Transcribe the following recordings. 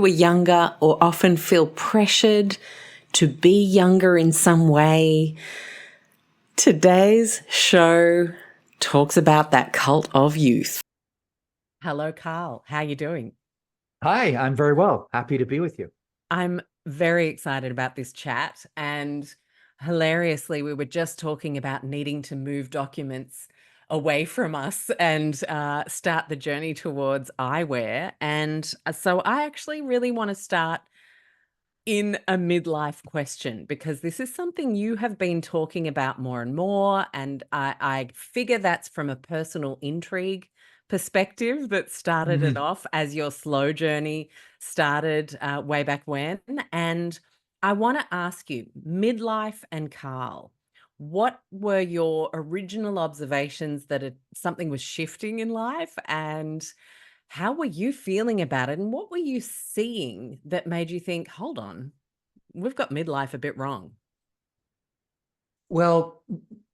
who are younger or often feel pressured to be younger in some way, today's show talks about that cult of youth. Hello, Carl. How are you doing? Hi, I'm very well. Happy to be with you. I'm very excited about this chat, and hilariously, we were just talking about needing to move documents away from us and start the journey towards eyewear. And so I actually really want to start in a midlife question, because this is something you have been talking about more and more. And I figure that's from a personal intrigue perspective that started it Mhm. off as your slow journey started way back when. And I want to ask you, midlife and Carl, what were your original observations that something was shifting in life? And how were you feeling about it? And what were you seeing that made you think, hold on, we've got midlife a bit wrong? Well,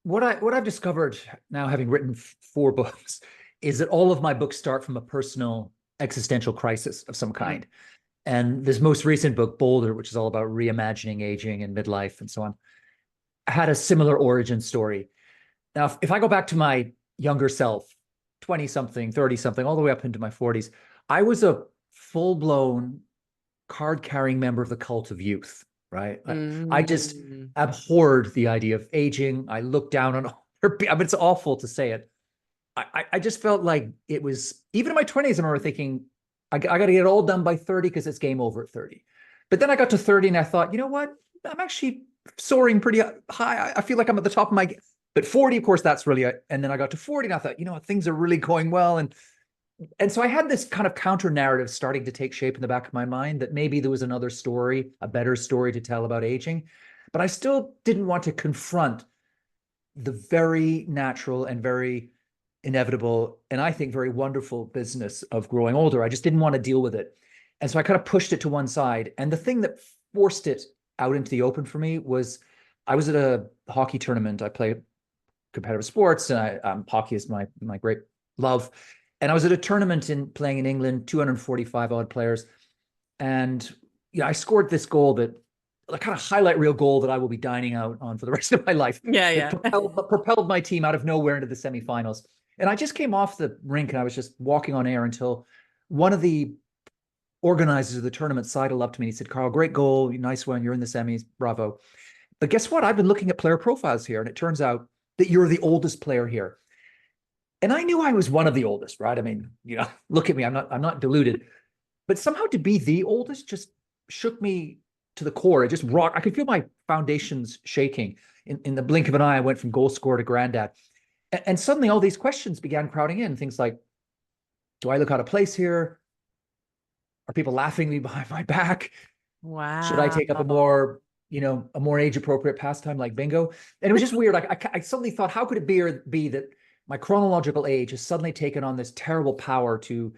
what I've discovered now, having written four books, is that all of my books start from a personal existential crisis of some Mm. kind. And this most recent book, Bolder, which is all about reimagining aging and midlife and so on, had a similar origin story. Now, if I go back to my younger self, 20 something, 30 something, all the way up into my 40s, I was a full blown card carrying member of the cult of youth, right? I just Mm. abhorred the idea of aging. I looked down on I mean, it's awful to say it. I just felt like it was, even in my 20s, I remember thinking, I got to get it all done by 30 because it's game over at 30. But then I got to 30 and I thought, you know what? I'm actually soaring pretty high. I feel like I'm at the top of my, but 40, of course, that's really, and then I got to 40 and I thought, you know what, things are really going well. And so I had this kind of counter narrative starting to take shape in the back of my mind that maybe there was another story, a better story to tell about aging. But I still didn't want to confront the very natural and very inevitable, and I think very wonderful business of growing older. I just didn't want to deal with it. And so I kind of pushed it to one side. And the thing that forced it out into the open for me was I was at a hockey tournament. I play competitive sports, and hockey is my great love. And I was at a tournament playing in England, 245 odd players, and I scored this goal that a kind of highlight reel goal that I will be dining out on for the rest of my life. Yeah, That yeah. propelled my team out of nowhere into the semifinals. And I just came off the rink and I was just walking on air until one of the organizers of the tournament sidled up to me and he said, "Carl, great goal, nice one. You're in the semis, bravo. But guess what? I've been looking at player profiles here, and it turns out that you're the oldest player here." And I knew I was one of the oldest, right? I mean, look at me. I'm not deluded. But somehow to be the oldest just shook me to the core. It just rocked. I could feel my foundations shaking. In the blink of an eye, I went from goal scorer to granddad. And suddenly all these questions began crowding in. Things like, do I look out of place here? Are people laughing at me behind my back? Should I Wow. take up a more age appropriate pastime like bingo? And it was just weird. I suddenly thought, how could it be that my chronological age has suddenly taken on this terrible power to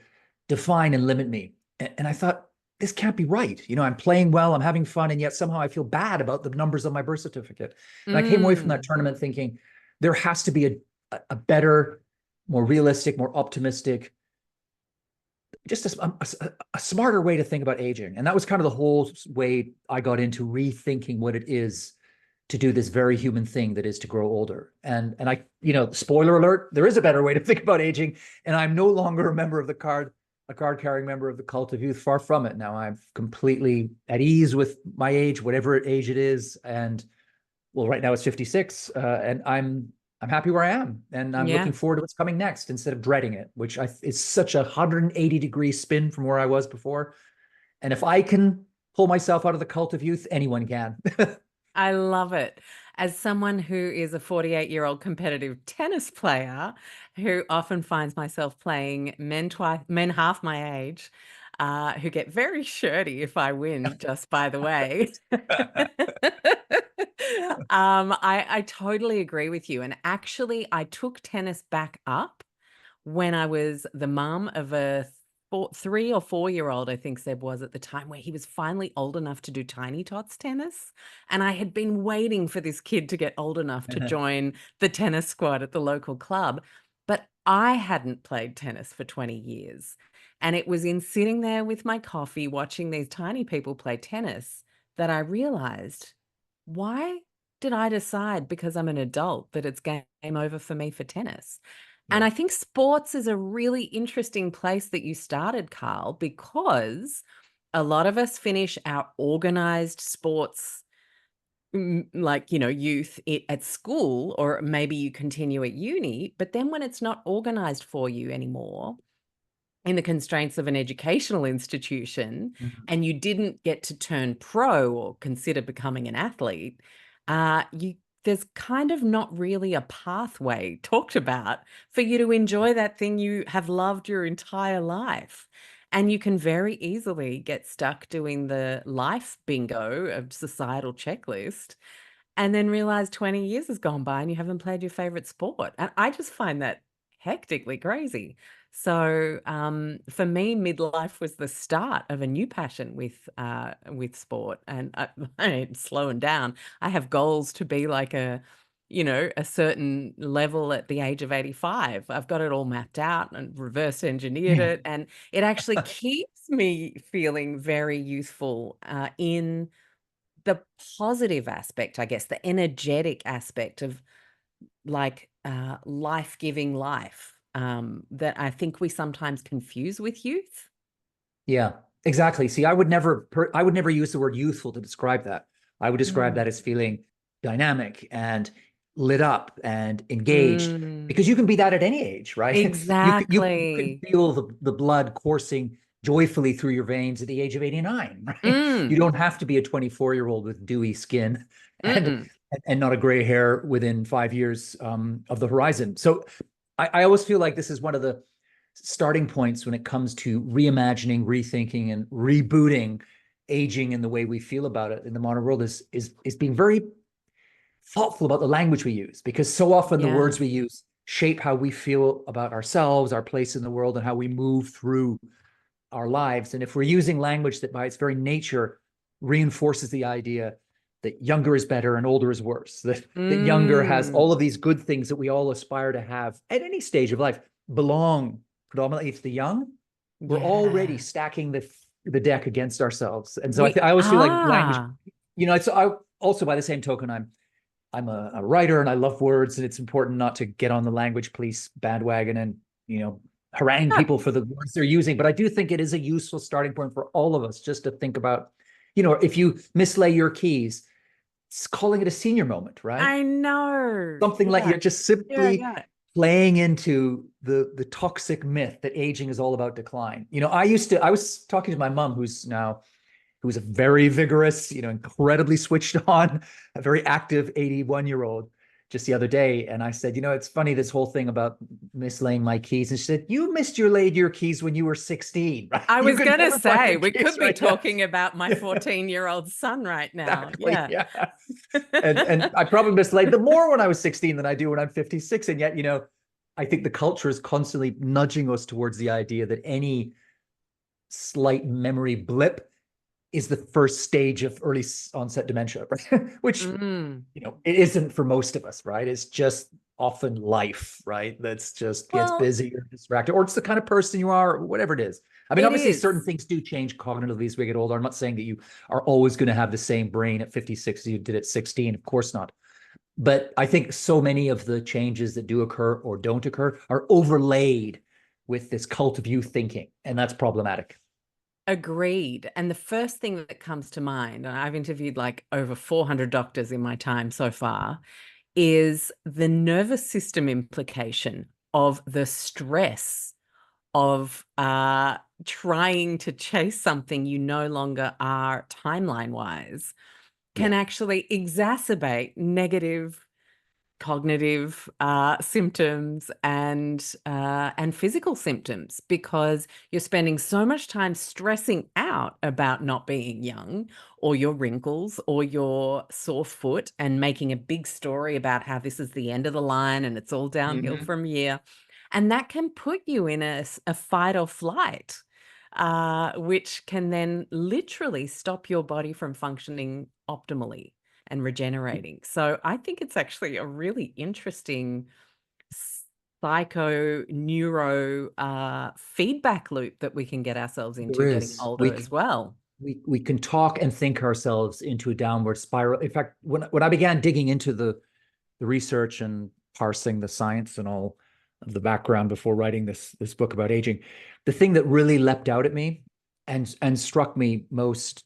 define and limit me? And I thought, this can't be right. I'm playing well, I'm having fun, and yet somehow I feel bad about the numbers on my birth certificate. And I came away from that Mm. tournament thinking there has to be a better, more realistic, more optimistic, just a smarter way to think about aging. And that was kind of the whole way I got into rethinking what it is to do this very human thing that is to grow older. And I, spoiler alert, there is a better way to think about aging. And I'm no longer a card carrying member of the cult of youth. Far from it. Now I'm completely at ease with my age, whatever age it is. And well, right now it's 56, and I'm happy where I am, and I'm Yeah. looking forward to what's coming next instead of dreading it, which is such a 180-degree spin from where I was before. And if I can pull myself out of the cult of youth, anyone can. I love it. As someone who is a 48-year-old competitive tennis player who often finds myself playing men half my age, who get very shirty if I win, just by the way. I totally agree with you. And actually, I took tennis back up when I was the mum of a 3 or 4 year old, I think Seb was at the time, where he was finally old enough to do tiny tots tennis. And I had been waiting for this kid to get old enough to join the tennis squad at the local club. But I hadn't played tennis for 20 years. And it was in sitting there with my coffee, watching these tiny people play tennis, that I realized, why did I decide because I'm an adult that it's game over for me for tennis? And Yeah. I think sports is a really interesting place that you started, Carl, because a lot of us finish our organized sports, like, youth at school, or maybe you continue at uni, but then when it's not organized for you anymore, in the constraints of an educational institution, Mhm. and you didn't get to turn pro or consider becoming an athlete, you there's kind of not really a pathway talked about for you to enjoy that thing you have loved your entire life. And you can very easily get stuck doing the life bingo of societal checklist and then realize 20 years has gone by and you haven't played your favorite sport. And I just find that hectically crazy. So, for me, midlife was the start of a new passion with sport, and I ain't slowing down. I have goals to be like a certain level at the age of 85. I've got it all mapped out and reverse engineered Yeah. it, and it actually keeps me feeling very youthful, in the positive aspect, I guess, the energetic aspect of like, life-giving life, that I think we sometimes confuse with youth. Yeah, exactly. See, I would never use the word youthful to describe that. I would describe Mm. that as feeling dynamic and lit up and engaged, Mm. because you can be that at any age, right? You can Exactly. feel the blood coursing joyfully through your veins at the age of 89, right? You Mm. don't have to be a 24-year-old with dewy skin and Mm-mm. and not a gray hair within 5 years of the horizon. So I always feel like this is one of the starting points when it comes to reimagining, rethinking, and rebooting aging and the way we feel about it in the modern world is being very thoughtful about the language we use, because so often the Yeah. words we use shape how we feel about ourselves, our place in the world, and how we move through our lives. And if we're using language that by its very nature reinforces the idea that younger is better and older is worse, that younger has Mm. all of these good things that we all aspire to have at any stage of life belong predominantly to the young, we're already Yeah. stacking the deck against ourselves. And so We I always feel like language, are. it's I also, by the same token, I'm a writer and I love words, and it's important not to get on the language police bandwagon and, you know, harangue No, people for the words they're using. But I do think it is a useful starting point for all of us just to think about, if you mislay your keys, it's calling it a senior moment, right? I know. Something like Yeah. you're just Yeah, simply yeah. playing into the toxic myth that aging is all about decline. I was talking to my mom, who's a very vigorous, incredibly switched on, a very active 81-year-old just the other day. And I said, it's funny, this whole thing about mislaying my keys. And she said, you missed your keys when you were 16, right? I You was could gonna never find say, your we keys, could be right? Yeah. talking about my Yeah, 14-year-old son right now. exactly. Yeah. Yeah. And I probably mislaid them more when I was 16 than I do when I'm 56. And yet, I think the culture is constantly nudging us towards the idea that any slight memory blip is the first stage of early onset dementia, right? Which, Mm. it isn't for most of us, right? It's just often life, right? That's just gets Well, busy or distracted, or it's the kind of person you are, or whatever it is. I mean, it obviously, certain is. things do change cognitively as we get older. I'm not saying that you are always going to have the same brain at 56 as you did at 16. Of course not. But I think so many of the changes that do occur or don't occur are overlaid with this cult of youth thinking, and that's problematic. Agreed. And the first thing that comes to mind, and I've interviewed like over 400 doctors in my time so far, is the nervous system implication of the stress of trying to chase something you no longer are timeline wise can Yeah. actually exacerbate negative cognitive symptoms and physical symptoms, because you're spending so much time stressing out about not being young, or your wrinkles, or your sore foot, and making a big story about how this is the end of the line and it's all downhill Mm-hmm. from here. And that can put you in a fight or flight, which can then literally stop your body from functioning optimally and regenerating. So I think it's actually a really interesting psycho neuro feedback loop that we can get ourselves There into getting is. older as well. We can talk and think ourselves into a downward spiral. In fact, when I began digging into the research and parsing the science and all of the background before writing this book about aging, the thing that really leapt out at me and struck me most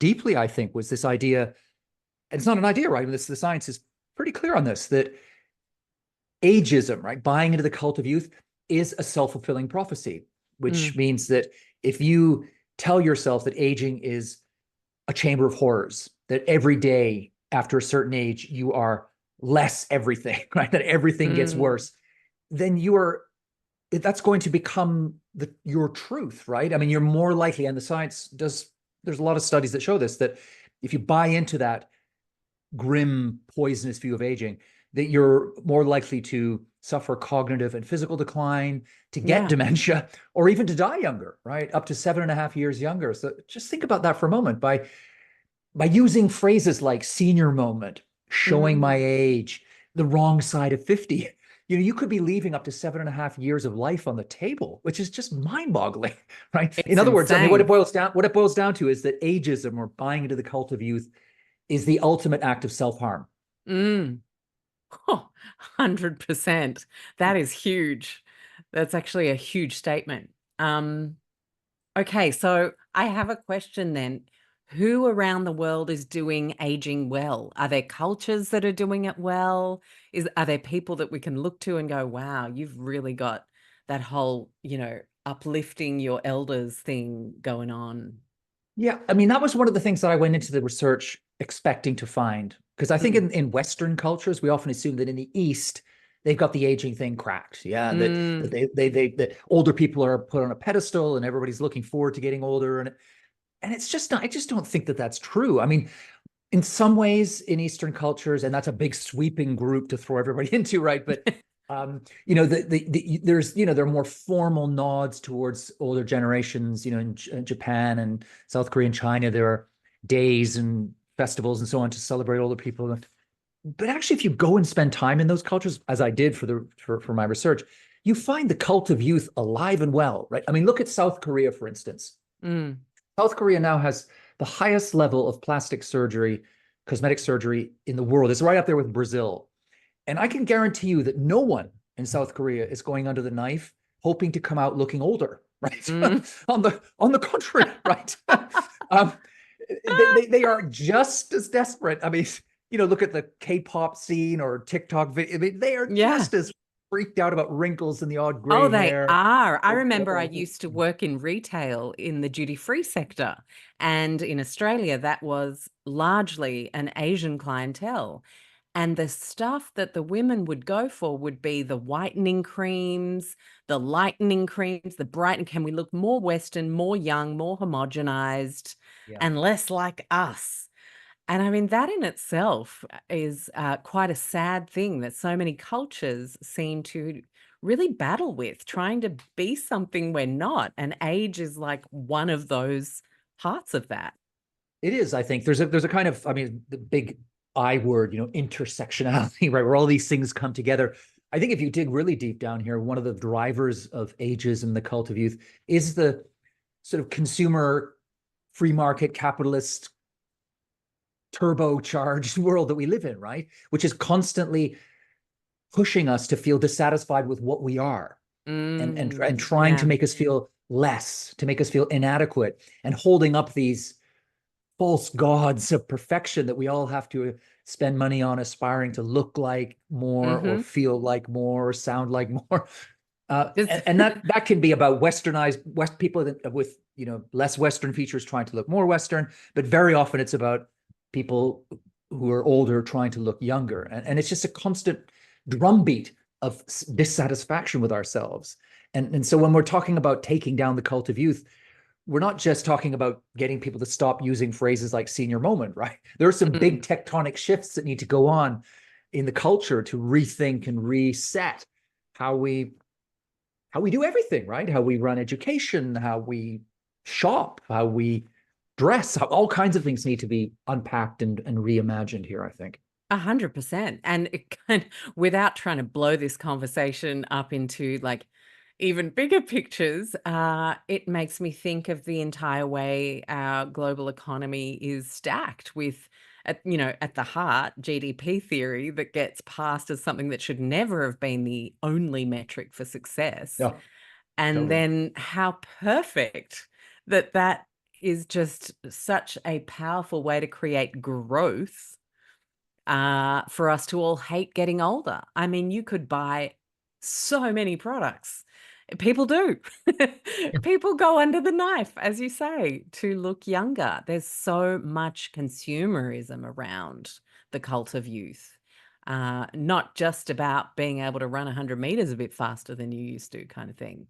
deeply, I think, was this idea. And it's not an idea, right? The science is pretty clear on this, that ageism, right, buying into the cult of youth, is a self-fulfilling prophecy, which Mm, means that if you tell yourself that aging is a chamber of horrors, that every day after a certain age you are less everything, right, that everything gets mm, worse, then you are, that's going to become your truth, right? I mean, you're more likely, and the science does, there's a lot of studies that show this, that if you buy into that grim, poisonous view of aging, that you're more likely to suffer cognitive and physical decline, to get yeah. dementia, or even to die younger, right? Up to 7.5 years younger. So just think about that for a moment. By using phrases like senior moment, showing my Mm, age, the wrong side of 50, you could be leaving up to 7.5 years of life on the table, which is just mind-boggling, right? In it's other words, I mean, what it insane. boils down, what it boils down to is that ageism, or buying into the cult of youth, is the ultimate act of self-harm. Mm. Oh, 100%. That is huge. That's actually a huge statement. Um, okay, so I have a question then. Who around the world is doing aging well? Are there cultures that are doing it well? Are there people that we can look to and go, wow, you've really got that whole, uplifting your elders thing going on? Yeah, I mean, that was one of the things that I went into the research expecting to find. Because I think Mm, in Western cultures, we often assume that in the East, they've got the aging thing cracked. Yeah, that mm, that older people are put on a pedestal and everybody's looking forward to getting older. And it's just not, I just don't think that that's true. I mean, in some ways in Eastern cultures, and that's a big sweeping group to throw everybody into, right? But there's, there are more formal nods towards older generations. In Japan and South Korea and China, there are days and festivals and so on to celebrate older people. But actually, if you go and spend time in those cultures, as I did for my research, you find the cult of youth alive and well, right? I mean, look at South Korea, for instance. mm. South Korea now has the highest level of plastic surgery, cosmetic surgery in the world. It's right up there with Brazil. And I can guarantee you that no one in South Korea is going under the knife hoping to come out looking older, right? Mm. On the contrary, right? um, they are just as desperate. I mean, look at the K-pop scene or TikTok video. I mean, they are Yeah. just as freaked out about wrinkles and the odd Oh, gray they hair. are. I Oh, remember I oh, used to work in retail in the duty-free sector. And in Australia, that was largely an Asian clientele. And the stuff that the women would go for would be the whitening creams, the lightening creams, the brighten. Can we look more Western, more young, more homogenized, yeah. and less like us? And I mean, that in itself is quite a sad thing that so many cultures seem to really battle with, trying to be something we're not. And age is like one of those parts of that. It is, I think. There's a kind of, I mean, the big I word, intersectionality, right? Where all these things come together. I think if you dig really deep down here, one of the drivers of ageism, the cult of youth, is the sort of consumer, free market, capitalist, turbocharged world that we live in, right? Which is constantly pushing us to feel dissatisfied with what we are, and trying to Yeah. make us feel less, to make us feel inadequate, and holding up these false gods of perfection that we all have to spend money on, aspiring to look like more or Mm-hmm. feel like more or sound like more. Just, And that can be about westernized West people with less Western features trying to look more Western, but very often it's about people who are older trying to look younger, and it's just a constant drumbeat of dissatisfaction with ourselves. And so when we're talking about taking down the cult of youth, we're not just talking about getting people to stop using phrases like senior moment, right? There are some big mm, tectonic shifts that need to go on in the culture to rethink and reset how we do everything, right? How we run education, how we shop, how we dress, all kinds of things need to be unpacked and reimagined here, I think. 100%. And it kind without trying to blow this conversation up into like even bigger pictures, it makes me think of the entire way our global economy is stacked with, at the heart, GDP theory that gets passed as something that should never have been the only metric for success. Yeah, And totally. then how perfect that is just such a powerful way to create growth for us to all hate getting older. I mean, you could buy so many products. People do. People go under the knife, as you say, to look younger. There's so much consumerism around the cult of youth. Not just about being able to run 100 meters a bit faster than you used to, kind of thing.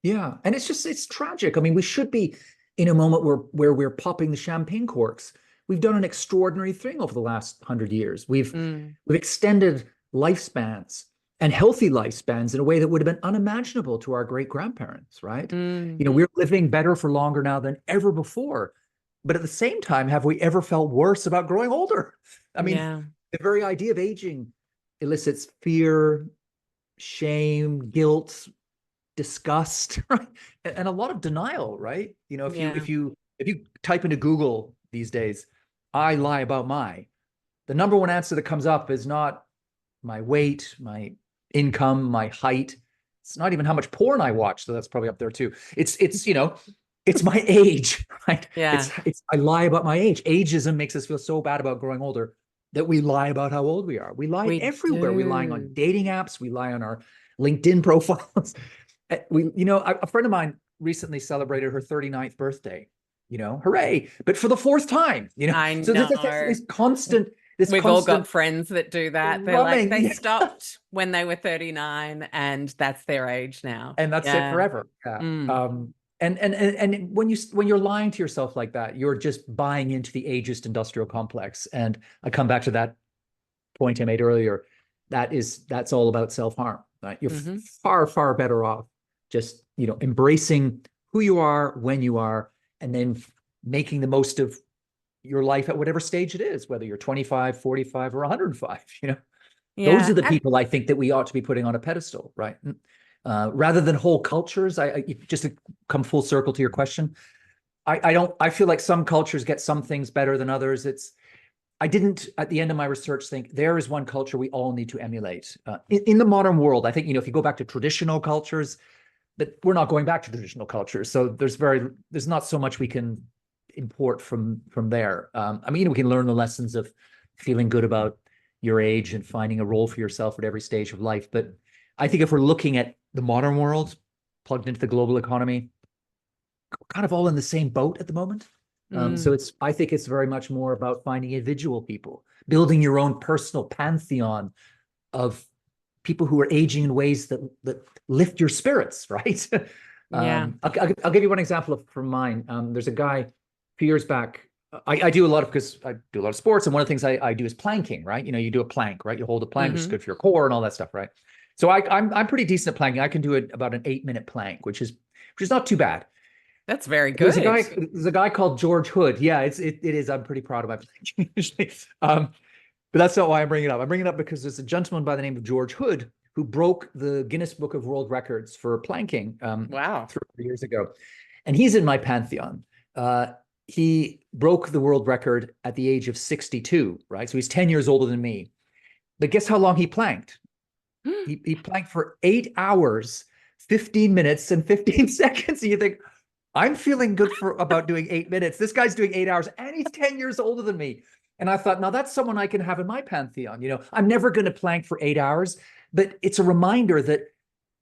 Yeah, and it's tragic. I mean, we should be in a moment where we're popping the champagne corks. We've done an extraordinary thing over the last 100 years. Mm, We've extended lifespans and healthy lifespans in a way that would have been unimaginable to our great grandparents, right? mm, We're living better for longer now than ever before. But at the same time, have we ever felt worse about growing older? I mean, yeah, the very idea of aging elicits fear, shame, guilt, disgust, right? And a lot of denial, right? If you yeah. if you if you type into Google these days, I lie about the number one answer that comes up is not my weight, my income, my height. It's not even how much porn I watch, so that's probably up there too. It's my age, right? Yeah. It's I lie about my age. Ageism makes us feel so bad about growing older that we lie about how old we are. We lie We everywhere. We're lying on do. dating apps. We lie on our LinkedIn profiles. A friend of mine recently celebrated her 39th birthday. Hooray! But for the fourth time. I So know. this We've all got constant friends that do that. They're like, drumming. they Yeah. stopped when they were 39 and that's their age now. And that's it Yeah. forever. Yeah. Mm. And when you're lying to yourself like that, you're just buying into the ageist industrial complex. And I come back to that point I made earlier. That's all about self-harm. Right? You're Hmm. far, far better off just embracing who you are when you are, and then making the most of your life at whatever stage it is, whether you're 25, 45, or 105. Those Yeah. are the people I think that we ought to be putting on a pedestal, right? Rather than whole cultures. Just to come full circle to your question, I don't. I feel like some cultures get some things better than others. I didn't, at the end of my research, think there is one culture we all need to emulate. In the modern world, I think, if you go back to traditional cultures, but we're not going back to traditional cultures. So there's not so much we can import from there. I mean, we can learn the lessons of feeling good about your age and finding a role for yourself at every stage of life. But I think if we're looking at the modern world, plugged into the global economy, we're kind of all in the same boat at the moment. So Mm. I think it's very much more about finding individual people, building your own personal pantheon of people who are aging in ways that lift your spirits, right? Yeah. I'll give you one example from mine. There's a guy a few years back. I do a lot of because I do a lot of sports, and one of the things I do is planking, right? You do a plank, right? You hold a plank, which is Hmm. good for your core and all that stuff, right? So I'm pretty decent at planking. I can do it about an 8-minute plank, which is not too bad. That's very There's a good. guy. There's a guy called George Hood. Yeah, it is. I'm pretty proud of my planking usually. But that's not why I'm bringing it up. I'm bringing it up because there's a gentleman by the name of George Hood who broke the Guinness Book of World Records for planking Wow. 3 years ago. And he's in my pantheon. He broke the world record at the age of 62, right? So he's 10 years older than me. But guess how long he planked? He planked for 8 hours, 15 minutes, and 15 seconds. And you think, I'm feeling good for about doing 8 minutes. This guy's doing 8 hours and he's 10 years older than me. And I thought, now that's someone I can have in my pantheon. I'm never going to plank for 8 hours, but it's a reminder that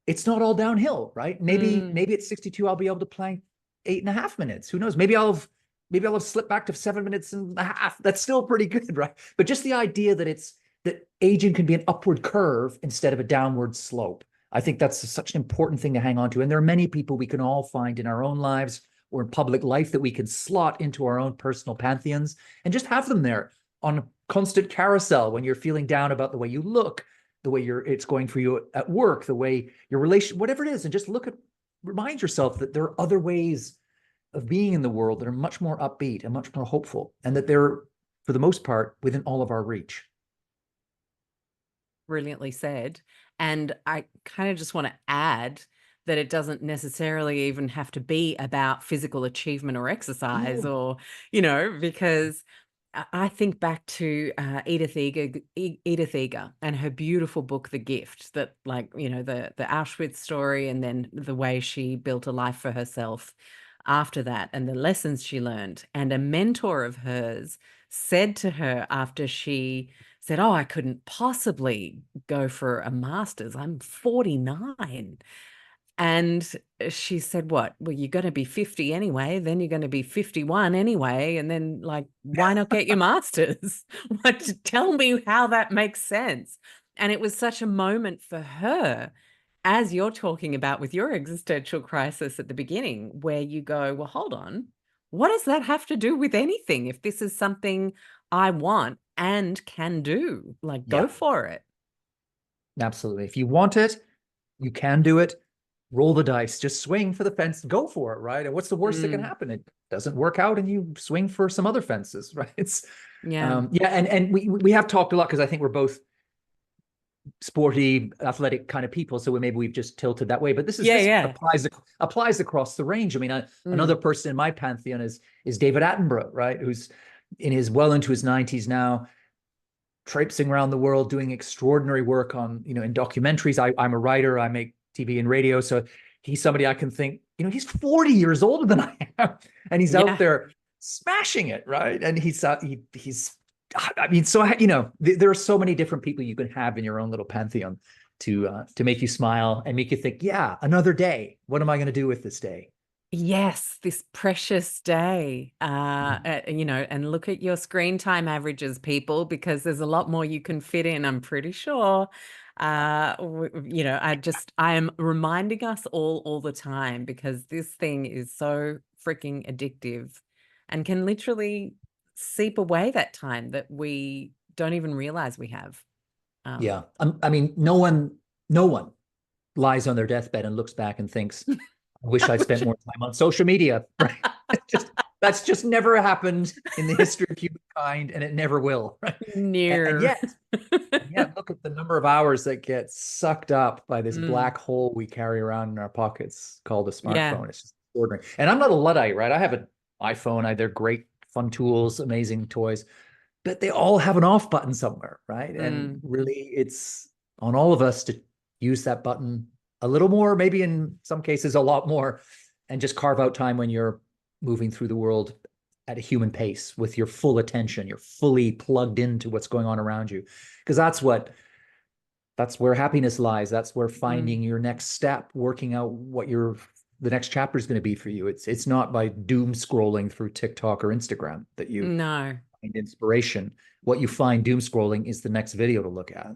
it's not all downhill, right? Mm. Maybe at 62, I'll be able to plank 8.5 minutes. Who knows? Maybe I'll have slipped back to 7 minutes and a half. That's still pretty good, right? But just the idea that aging can be an upward curve instead of a downward slope. I think that's such an important thing to hang on to. And there are many people we can all find in our own lives or in public life that we can slot into our own personal pantheons and just have them there on constant carousel when you're feeling down about the way you look, the way it's going for you at work, the way your relation, whatever it is, and just remind yourself that there are other ways of being in the world that are much more upbeat and much more hopeful, and that they're, for the most part, within all of our reach. brilliantly said. And I kind of just want to add that it doesn't necessarily even have to be about physical achievement or exercise, No. or, because I think back to Edith Eger and her beautiful book, The Gift, that, like, the Auschwitz story, and then the way she built a life for herself after that, and the lessons she learned. And a mentor of hers said to her, after she said, "Oh, I couldn't possibly go for a master's. I'm 49." And she said, "What? Well, you're going to be 50 anyway, then you're going to be 51 anyway. And then, like, why not get your master's?" What, tell me how that makes sense. And it was such a moment for her, as you're talking about with your existential crisis at the beginning, where you go, well, hold on. What does that have to do with anything? If this is something I want and can do, like, go Yeah, for it. absolutely. If you want it, you can do it. Roll the dice, just swing for the fence, go for it, right? And what's the worst that can Mm, happen? It doesn't work out and you swing for some other fences, right? It's yeah. yeah, and we have talked a lot because I think we're both sporty, athletic kind of people, so maybe we've just tilted that way. But Yeah, this yeah. applies across the range. I mean, another Mm, person in my pantheon is David Attenborough, right? Who's in his well into his 90s now, traipsing around the world doing extraordinary work on, in documentaries. I'm a writer, I make TV and radio, so he's somebody I can think, he's 40 years older than I am, and he's out yeah. there smashing it, right? And he's I mean, so there are so many different people you can have in your own little pantheon to make you smile and make you think, yeah, another day, what am I going to do with this day? Yes, this precious day. Mhm. And look at your screen time averages, people, because there's a lot more you can fit in, I'm pretty sure. I am reminding us all the time, because this thing is so freaking addictive and can literally seep away that time that we don't even realize we have. Yeah, Um, I mean, no one lies on their deathbed and looks back and thinks, I wish I I'd spent wish more time on social media. Right? That's just never happened in the history of humankind, and it never will. Right? And near. yet, look at the number of hours that get sucked up by this Mm, black hole we carry around in our pockets called a yeah. smartphone. It's just extraordinary. And I'm not a luddite, right? I have an iPhone. They're great, fun tools, amazing toys, but they all have an off button somewhere, right? And Mm, really, it's on all of us to use that button a little more, maybe in some cases a lot more, and just carve out time when you're moving through the world at a human pace with your full attention. You're fully plugged into what's going on around you, because that's where happiness lies. That's where mm. finding your next step, working out what the next chapter is going to be for you. It's not by doom scrolling through TikTok or Instagram that you No. find inspiration. What you find doom scrolling is the next video to look at.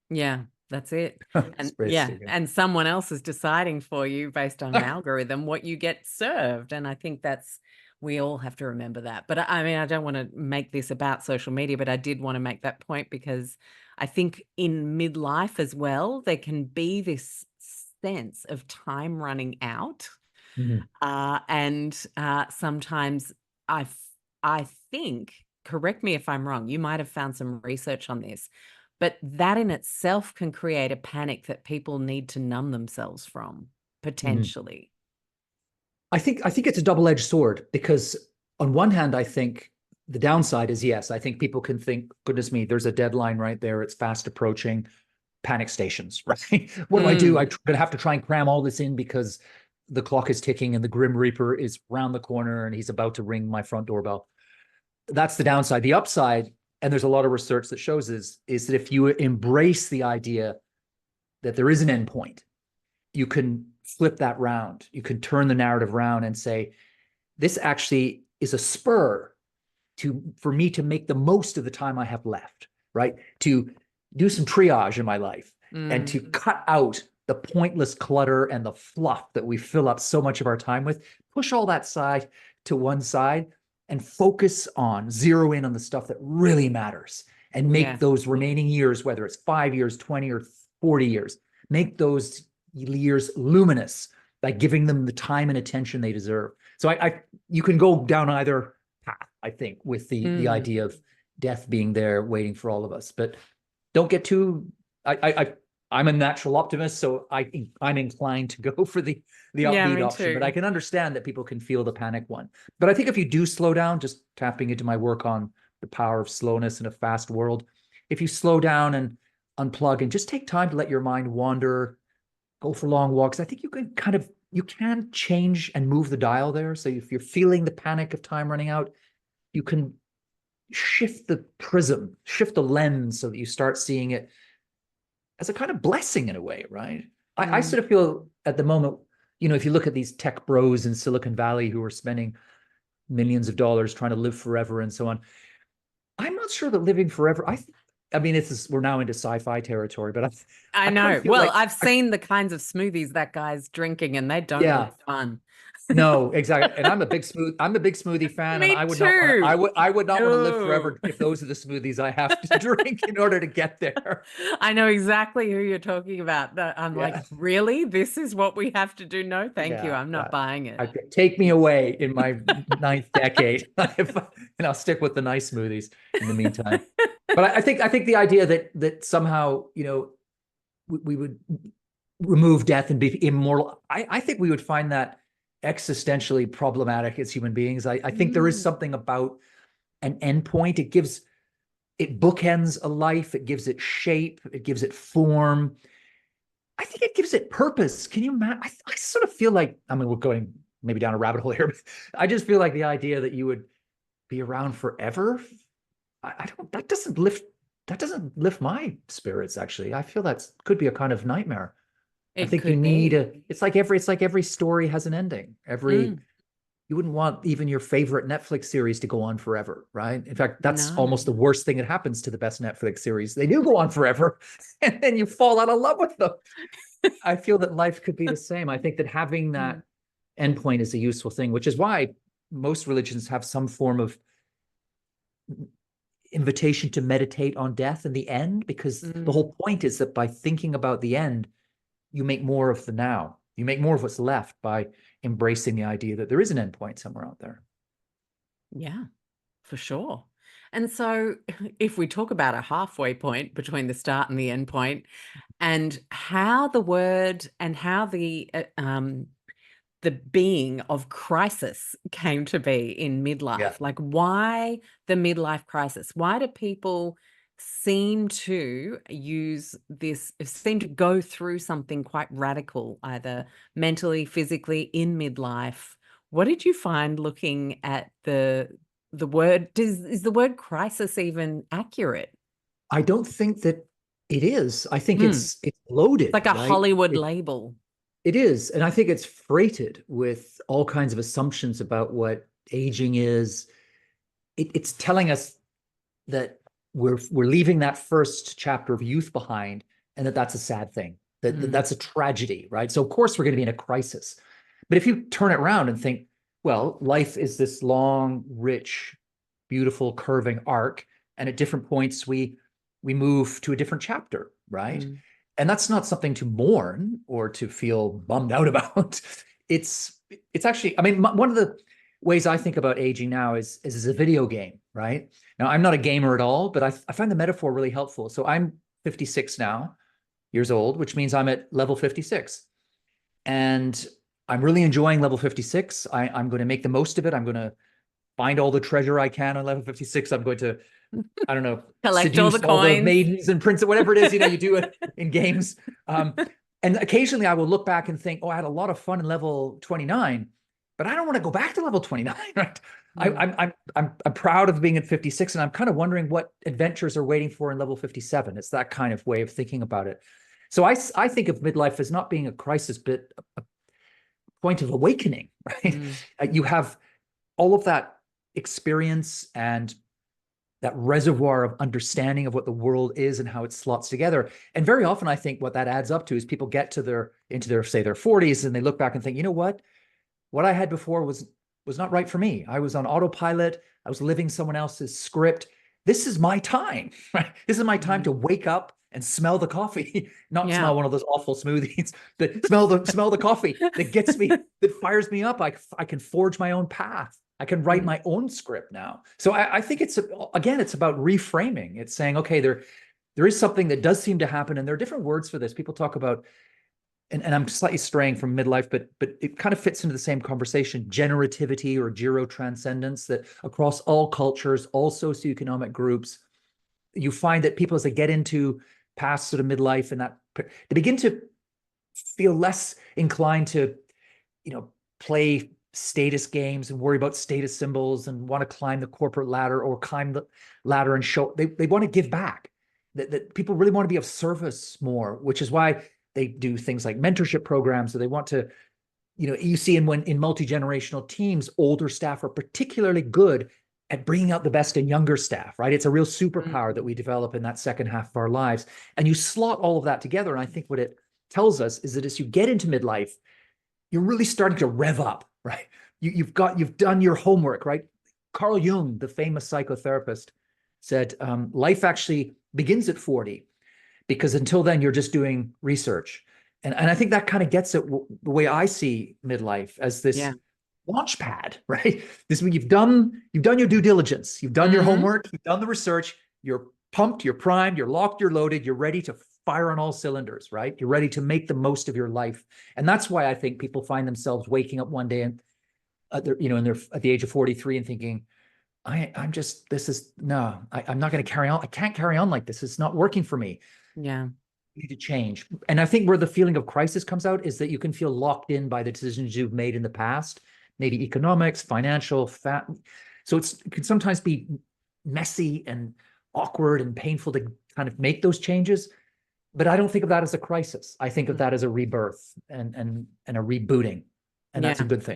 Yeah, that's it. It's And pretty yeah, stupid. and someone else is deciding for you based on an algorithm what you get served. And I think that's, we all have to remember that. But I mean, I don't want to make this about social media, but I did want to make that point, because I think in midlife as well, there can be this sense of time running out. Mhm. And sometimes I, f- I think, correct me if I'm wrong, you might have found some research on this, but that in itself can create a panic that people need to numb themselves from, Mhm. potentially. I think it's a double-edged sword, because on one hand, I think the downside is, yes, I think people can think, goodness me, there's a deadline right there. It's fast approaching. Panic stations, right? What do I do? I'm Mm, going to have to try and cram all this in because the clock is ticking and the Grim Reaper is round the corner and he's about to ring my front doorbell. That's the downside. The upside, and there's a lot of research that shows is that if you embrace the idea that there is an end point, you can flip that round. You can turn the narrative around and say, this actually is a spur for me to make the most of the time I have left, right? To do some triage in my life and mm, to cut out the pointless clutter and the fluff that we fill up so much of our time with, push all that side to one side and focus on, zero in on the stuff that really matters, and make yeah. those remaining years, whether it's 5 years, 20 or 40 years, make those years luminous by giving them the time and attention they deserve. So you can go down either path, I think, with the Mm, idea of death being there waiting for all of us. But don't get too I'm a natural optimist, so I'm inclined to go for the Yeah, upbeat me option, but I too. can understand that people can feel the panic one. But I think if you do slow down, just tapping into my work on the power of slowness in a fast world, if you slow down and unplug and just take time to let your mind wander, go for long walks, I think you can change and move the dial there. So if you're feeling the panic of time running out, you can shift the prism, shift the lens so that you start seeing it as a kind of blessing in a way, right? I Mm. sort of feel at the moment, if you look at these tech bros in Silicon Valley who are spending millions of dollars trying to live forever and so on, I'm not sure that living forever, I mean, we're now into sci-fi territory, but I I kind know. of feel Well, like, I've seen the kinds of smoothies that guy's drinking, and they don't yeah, look fun. no, exactly. And I'm a big smoothie fan, and Me I too. would not want to live No. forever if those are the smoothies I have to drink in order to get there. I know exactly who you're talking about. I'm like, Yeah. really? This is what we have to do? No, thank you. Yeah, I'm not yeah. buying it. Take me away in my ninth decade, and I'll stick with the nice smoothies in the meantime. But I think the idea that somehow we would remove death and be immortal, I think we would find that existentially problematic as human beings. I think there is Mm. something about an endpoint. It bookends a life. It gives it shape. It gives it form. I think it gives it purpose. Can you imagine? I sort of feel like, I mean, we're going maybe down a rabbit hole here, but I just feel like the idea that you would be around forever, I don't, that doesn't lift my spirits, actually. I feel that could be a kind of nightmare. I It think you could need be. it's like every story has an ending. Mm. You wouldn't want even your favorite Netflix series to go on forever, right? In fact, that's No. almost the worst thing that happens to the best Netflix series. They do go on forever, and then you fall out of love with them. I feel that life could be the same. I think that having that Mm. endpoint is a useful thing, which is why most religions have some form of invitation to meditate on death and the end, because the Mm. whole point is that by thinking about the end, you make more of the now. You make more of what's left by embracing the idea that there is an endpoint somewhere out there. Yeah, for sure. And so, if we talk about a halfway point between the start and the end point, and how the word and how the being of crisis came to be in Yeah. midlife. Like, why the midlife crisis? Why do people seem to seem to go through something quite radical, either mentally, physically, in midlife? What did you find looking at the word? Is the word crisis even accurate? I don't think that it is. I think Mm, it's it's like loaded, a right? Hollywood label. It is. And I think it's freighted with all kinds of assumptions about what aging is. It's telling us that we're leaving that first chapter of youth behind, and that's a sad thing. Mm, That's a tragedy, right? So of course we're going to be in a crisis. But if you turn it around and think, well, life is this long, rich, beautiful, curving arc, and at different points we move to a different chapter, right? mm, And that's not something to mourn or to feel bummed out about. it's it's actually, I mean, one of the ways I think about aging now is as a video game, right? Now, I'm not a gamer at all, but I find the metaphor really helpful. So I'm 56 now, years old, which means I'm at level 56. And I'm really enjoying level 56. I'm going to make the most of it. I'm going to find all the treasure I can on level 56. I'm going to, I don't know, collect all the seduce all the coins. maidens and princes, whatever it is, you do it in games. Um, and occasionally I will look back and think, oh, I had a lot of fun in level 29, but I don't want to go back to level 29, right? Mm, I'm proud of being at 56, and I'm kind of wondering what adventures are waiting for in level 57. It's that kind of way of thinking about it. So I think of midlife as not being a crisis, but a point of awakening, right? mm, You have all of that experience and that reservoir of understanding of what the world is and how it slots together. And very often, I think what that adds up to is people get to into their, say, their 40s, and they look back and think, you know what I had before was not right for me. I was on autopilot. I was living someone else's script. This is my time, right? This is my time to mm. wake up and smell the coffee, not Yeah. smell one of those awful smoothies, but smell the coffee that gets me, that fires me up. I can forge my own path. I can write Mm, my own script now. So I think again, it's about reframing. It's saying, okay, there is something that does seem to happen, and there are different words for this. People talk about, and I'm slightly straying from midlife, but it kind of fits into the same conversation, generativity or gerotranscendence, that across all cultures, all socioeconomic groups, you find that people, as they get into past sort of midlife, and that they begin to feel less inclined to, play status games and worry about status symbols and want to climb the corporate ladder or climb the ladder and show they want to give back. That people really want to be of service more, which is why they do things like mentorship programs. So they want to, you see in multi-generational teams, older staff are particularly good at bringing out the best in younger staff, right? It's a real superpower that we develop in that second half of our lives. And you slot all of that together. And I think what it tells us is that as you get into midlife, you're really starting to rev up, right? You've done your homework, right? Carl Jung, the famous psychotherapist, said life actually begins at 40, because until then you're just doing research. And I think that kind of gets it the way I see midlife, as this Yeah. launch pad, right? This when you've done your due diligence, you've done your homework, you've done the research, you're pumped, you're primed, you're locked, you're loaded, you're ready to fire on all cylinders, right? You're ready to make the most of your life. And that's why I think people find themselves waking up one day and at the age of 43 and thinking, I'm just, this is, no, I'm not going to carry on. I can't carry on like this. It's not working for me. Yeah. You need to change. And I think where the feeling of crisis comes out is that you can feel locked in by the decisions you've made in the past, maybe economics, financial, so it can sometimes be messy and awkward and painful to kind of make those changes. But I don't think of that as a crisis. I think of that as a rebirth and a rebooting. And that's a Yeah. good thing.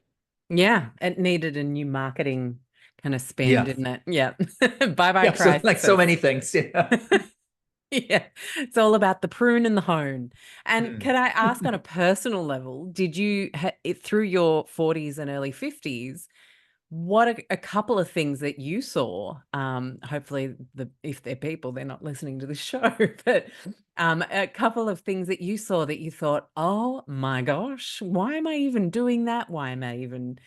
Yeah. It needed a new marketing kind of spin, Yeah. didn't it? Yeah. Bye-bye Yeah. So like so crisis. many things. Yeah. Yeah, it's all about the prune and the hone. And Mm. can I ask, on a personal level, did you, through your 40s and early 50s, what are a couple of things that you saw? Hopefully, if they're people, they're not listening to the show, but a couple of things that you saw that you thought, oh my gosh, why am I even doing that? Why am I even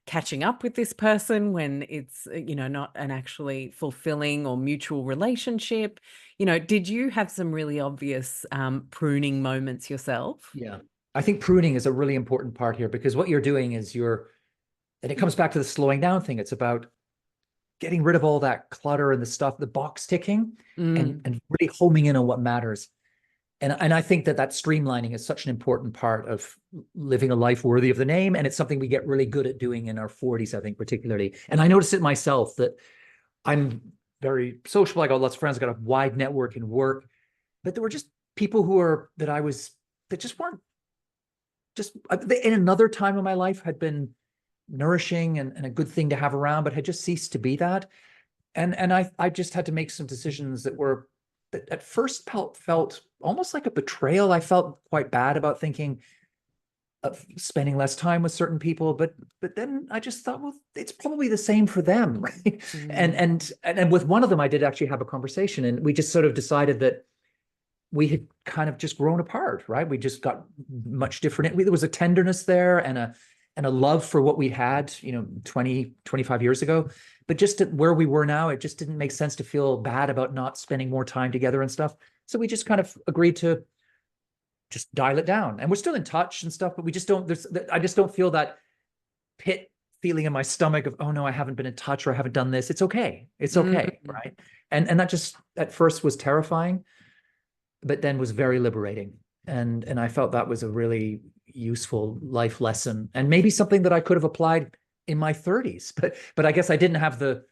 catching up with this person when it's, not an actually fulfilling or mutual relationship? Did you have some really obvious pruning moments yourself? Yeah. I think pruning is a really important part here, because what you're doing is and it comes back to the slowing down thing. It's about getting rid of all that clutter and the stuff, the box ticking, Mm, and really homing in on what matters. And I think that streamlining is such an important part of living a life worthy of the name. And it's something we get really good at doing in our 40s, I think, particularly. And I noticed it myself that I'm very sociable. I got lots of friends, I got a wide network in work, but there were just people that just weren't just in another time of my life had been nourishing and a good thing to have around, but had just ceased to be that. And I just had to make some decisions that at first felt almost like a betrayal. I felt quite bad about thinking of spending less time with certain people, but then I just thought, well, it's probably the same for them, right? mm, And with one of them, I did actually have a conversation, and we just sort of decided that we had kind of just grown apart, right? We just got much different. There was a tenderness there and a love for what we had, 20, 25 years ago. But just at where we were now, it just didn't make sense to feel bad about not spending more time together and stuff. So we just kind of agreed to just dial it down. And we're still in touch and stuff, but I just don't feel that pit feeling in my stomach of, oh no, I haven't been in touch, or I haven't done this. It's okay. It's okay, mm. right? And that just at first was terrifying, but then was very liberating. And I felt that was a really useful life lesson, and maybe something that I could have applied in my 30s, but I guess I didn't have the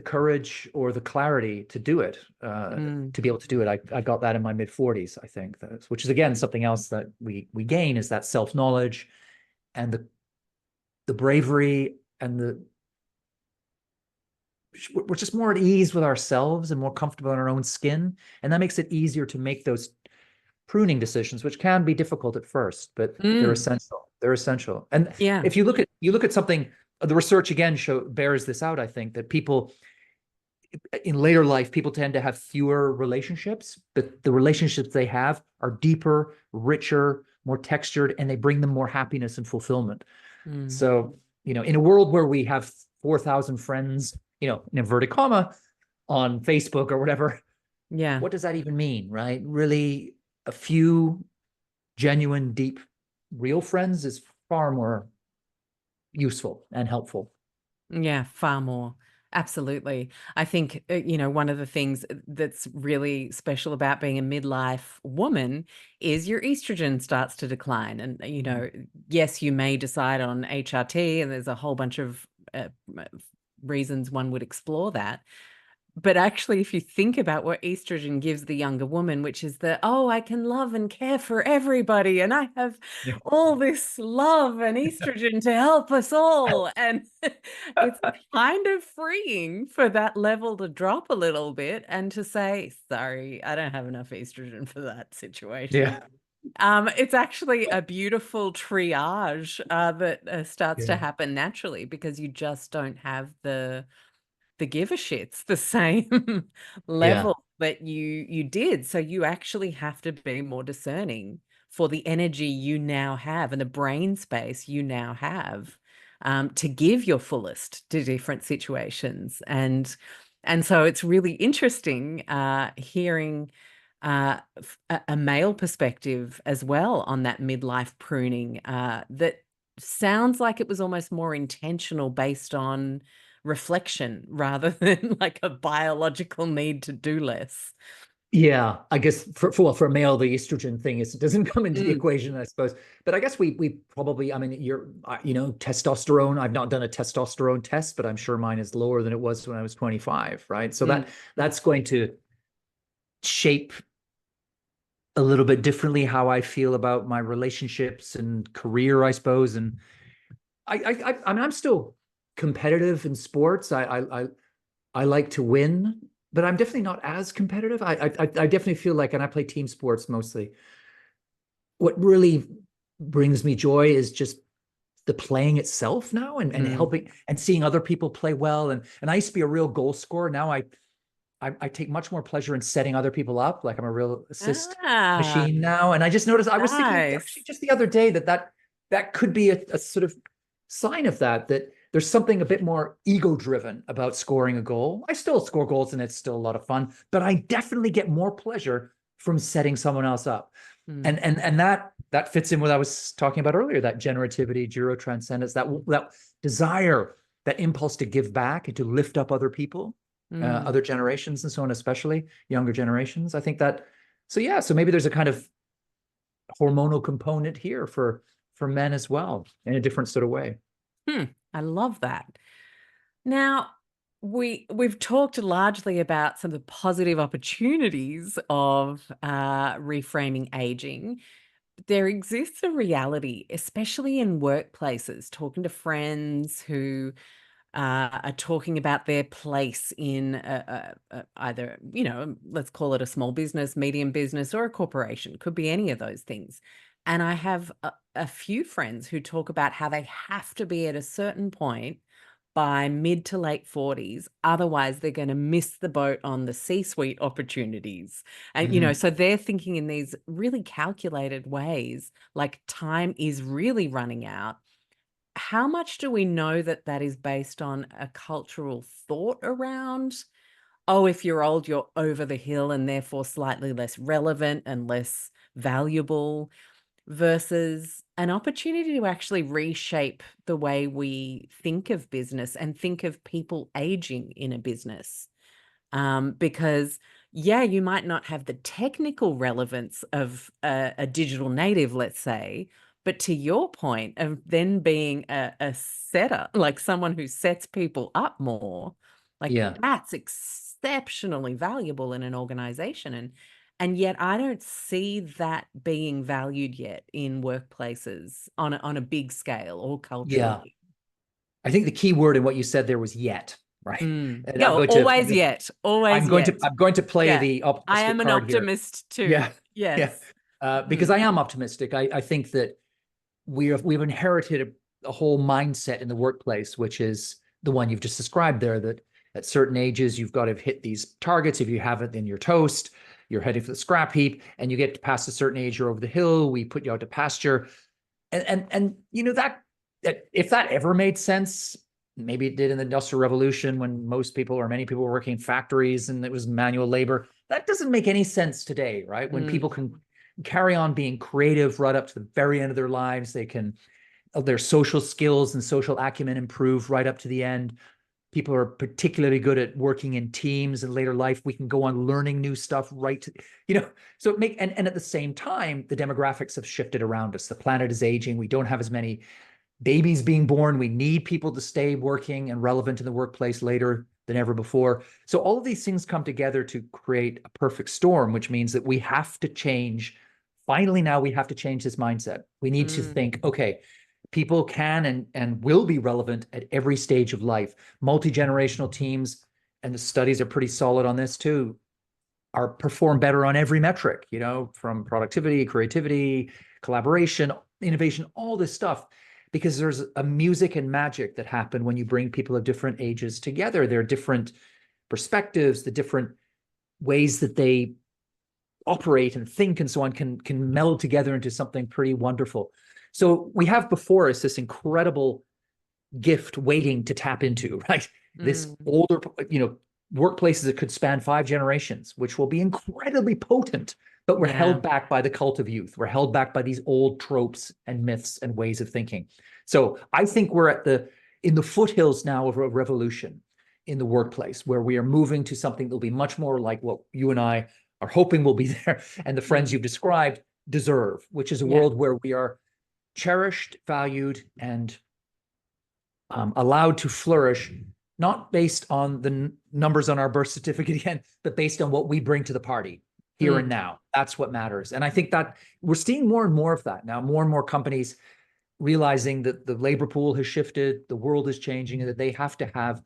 courage or the clarity to do it, Mm. to be able to do it. I got that in my mid 40s, I think, which is again something else that we gain, is that self knowledge and the bravery, and we're just more at ease with ourselves and more comfortable in our own skin, and that makes it easier to make those pruning decisions, which can be difficult at first, but they're Mm. essential. They're essential. And Yeah. if you look at something, the research again bears this out. I think that people in later life, people tend to have fewer relationships, but the relationships they have are deeper, richer, more textured, and they bring them more happiness and fulfillment. Mm. So, in a world where we have 4,000 friends, in inverted comma, on Facebook or whatever, Yeah. what does that even mean, right? Really, a few genuine, deep, real friends is far more useful and helpful. Yeah, far more. Absolutely. I think, one of the things that's really special about being a midlife woman is your estrogen starts to decline. And, yes, you may decide on HRT, and there's a whole bunch of reasons one would explore that. But actually, if you think about what estrogen gives the younger woman, which is the, oh, I can love and care for everybody, and I have Yeah. all this love and estrogen to help us all. And it's kind of freeing for that level to drop a little bit and to say, sorry, I don't have enough estrogen for that situation. Yeah. It's actually a beautiful triage that starts to Yeah. happen naturally, because you just don't have the give a shits the same Yeah. level that you did. So you actually have to be more discerning for the energy you now have and the brain space you now have, to give your fullest to different situations. And so it's really interesting hearing a male perspective as well on that midlife pruning, that sounds like it was almost more intentional, based on reflection rather than like a biological need to do less. Yeah, I guess for a male, the estrogen thing is, it doesn't come into the Mm, equation, I suppose. But I guess we probably, I mean, testosterone. I've not done a testosterone test, but I'm sure mine is lower than it was when I was 25, right? So mm, that's going to shape a little bit differently how I feel about my relationships and career, I suppose. And I mean, I'm still competitive in sports. I like to win, but I'm definitely not as competitive. I definitely feel like, and I play team sports mostly. What really brings me joy is just the playing itself now, and mm. helping and seeing other people play well. And I used to be a real goal scorer. Now I take much more pleasure in setting other people up. Like, I'm a real assist Ah, machine now. And I just noticed, I was thinking actually nice. just the other day that could be a sort of sign of that there's something a bit more ego driven about scoring a goal. I still score goals and it's still a lot of fun, but I definitely get more pleasure from setting someone else up. Mm, And that fits in what I was talking about earlier, that generativity, transcendence, that desire, that impulse to give back and to lift up other people, mm, other generations and so on, especially younger generations. I think that, so yeah, so maybe there's a kind of hormonal component here for men as well, in a different sort of way. hmm. I love that. Now, we've talked largely about some of the positive opportunities of reframing aging. There exists a reality, especially in workplaces, talking to friends who are talking about their place in either, let's call it a small business, medium business, or a corporation. Could be any of those things. And I have a few friends who talk about how they have to be at a certain point by mid to late 40s. Otherwise, they're going to miss the boat on the C-suite opportunities. And, Mm-hmm. so they're thinking in these really calculated ways, like time is really running out. How much do we know that that is based on a cultural thought around, oh, if you're old, you're over the hill and therefore slightly less relevant and less valuable, versus an opportunity to actually reshape the way we think of business and think of people aging in a business? Because, yeah, you might not have the technical relevance of a digital native, let's say, but to your point of then being a setter, like someone who sets people up more, like Yeah. that's exceptionally valuable in an organization. And yet I don't see that being valued yet in workplaces on a big scale or Yeah. culturally. I think the key word in what you said there was yet, right? Mm. And Yeah, always yet, always yet. I'm going to play Yeah, the I optimistic am an card here. optimist too. Yeah. Yeah. Yes. Because Mhm. I am optimistic. I think that we've inherited a whole mindset in the workplace, which is the one you've just described there, that at certain ages you've got to hit these targets. If you haven't, then you're toast. You're heading for the scrap heap, and you get past a certain age, you're over the hill. We put you out to pasture, and that if that ever made sense, maybe it did in the Industrial Revolution when most people or many people were working in factories and it was manual labor. That doesn't make any sense today, right? When Mm, people can carry on being creative right up to the very end of their lives, they can, their social skills and social acumen improve right up to the end. People are particularly good at working in teams in later life. We can go on learning new stuff right to, so it make, and at the same time, the demographics have shifted around us. The planet is aging. We don't have as many babies being born. We need people to stay working and relevant in the workplace later than ever before. So all of these things come together to create a perfect storm, which means that we have to change. Finally, now we have to change this mindset. We need to mm, think, okay, people can and will be relevant at every stage of life. Multi-generational teams, and the studies are pretty solid on this too, are perform better on every metric, from productivity, creativity, collaboration, innovation, all this stuff, because there's a music and magic that happen when you bring people of different ages together. There are different perspectives, the different ways that they operate and think and so on can meld together into something pretty wonderful. So we have before us this incredible gift waiting to tap into, right? This mm. older, workplaces that could span 5 generations, which will be incredibly potent, but we're Yeah. held back by the cult of youth. We're held back by these old tropes and myths and ways of thinking. So I think we're in the foothills now of a revolution in the workplace where we are moving to something that'll be much more like what you and I are hoping will be there and the friends Mm. you've described deserve, which is a Yeah. world where we are cherished, valued, and allowed to flourish, not based on the numbers on our birth certificate again, but based on what we bring to the party here and Mm. now. That's what matters. And I think that we're seeing more and more of that now, more and more companies realizing that the labor pool has shifted, the world is changing, and that they have to have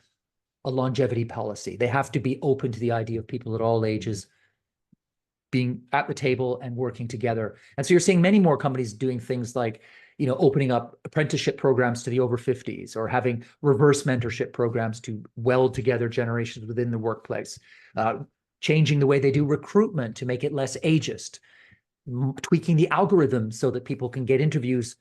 a longevity policy. They have to be open to the idea of people at all ages being at the table and working together. And so you're seeing many more companies doing things like, opening up apprenticeship programs to the over 50s or having reverse mentorship programs to weld together generations within the workplace, changing the way they do recruitment to make it less ageist, tweaking the algorithm so that people can get interviews